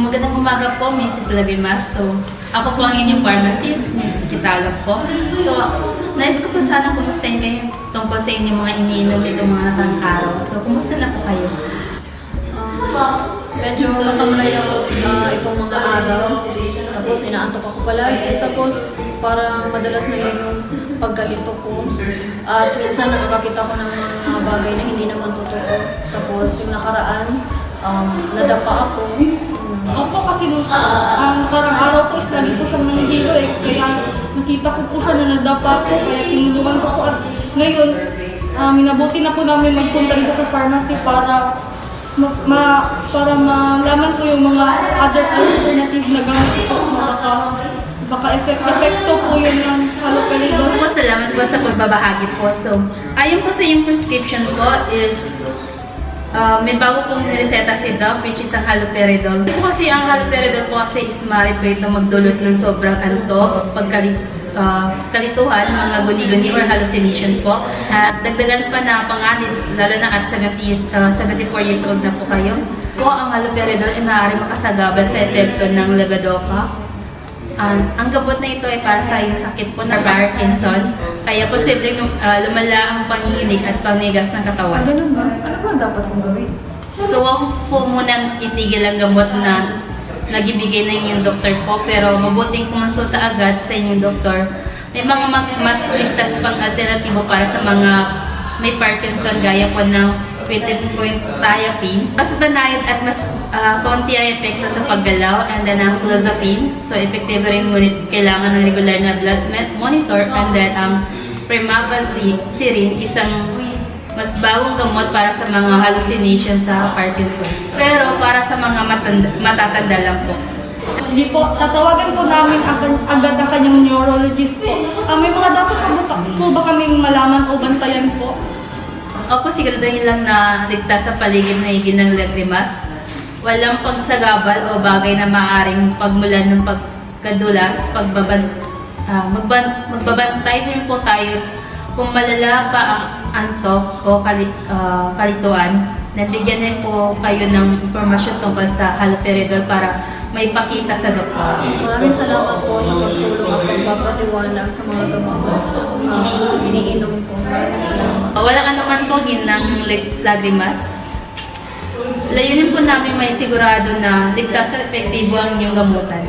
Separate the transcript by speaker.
Speaker 1: Magandang umaga po, Mrs. Lagrimas. So, ako po ang inyong pharmacist, Mrs. Kitalog po. So, nais ko po sana kumustahin kayo tungkol sa inyong mga iniinom nitong mga nakarang araw. So, kumusta na po kayo?
Speaker 2: Medyo matamlay ako itong mga araw. Tapos inaantok ako palagi. Tapos parang madalas na yun yung pagkalito ko. At minsan nakakakita ko ng mga bagay na hindi naman totoo. Tapos yung nakaraan, nadapa ako.
Speaker 3: Opo, kasi ang parang araw po is lagi po siyang nanghihilo eh. Kaya nakita ko po siya na nadapa po. Kaya tinulungan ko po. At ngayon, minabuti na po namin magpunta dito sa pharmacy para malaman po yung mga other alternative na gamot po. Baka epekto po yun ng haloperidol.
Speaker 1: Po, salamat po sa pagbabahagi po. So, ayon po sa yung prescription po is may bago pong nireseta si Doc, which is ang haloperidol. Po kasi ang haloperidol po kasi is maaari po ito magdulot ng sobrang antok, kalituhan, mga guni-guni or hallucination po. At dagdagan pa na panganib, lalo na at 74 years old na po kayo. Po, ang haloperidol ay maaari makasagabal sa epekto ng levodopa. Ang gamot na ito ay para sa yung sakit po na Parkinson, kaya posibleng lumala ang panginginig at panigas ng katawan.
Speaker 2: Ganun ba? Ano ba dapat kong gawin?
Speaker 1: So, huwag po munang itigil ang gamot na nagibigay na inyong doktor po, pero mabuting kumonsulta agad sa inyong doktor. May mga mas ligtas pang alternatibo para sa mga may Parkinson, gaya po ng 20-point thiopine. Mas banayad at mas konti ang epekto sa paggalaw, and then ang clozapine. So, epektibo rin, ngunit kailangan ng regular na blood monitor. And then ang premabazirin, isang mas bagong gamot para sa mga hallucination sa Parkinson. Pero para sa mga matatanda lang po.
Speaker 3: Sige po, tatawagan po namin agad ang kanyang neurologist po. May mga dapat po ba kaming malaman o bantayan po?
Speaker 1: Opo, siguraduhin lang na ligtas sa paligid na higin ng Lagrimas. Walang pagsagabal o bagay na maaaring pagmulan ng pagkadulas, magbabantay din po tayo kung malala pa ang antok o kalituan. Nabigyan din po kayo ng impormasyon tungkol sa haloperidol para may pakita sa doktor.
Speaker 2: Maraming salamat po sa pagtulong at pagpapaliwanag sa mga gamot iniinom ko. Maraming salamat.
Speaker 1: Walang anuman po ginang Lagrimas. Layunin po namin may sigurado na ligtas at epektibo ang inyong gamutan.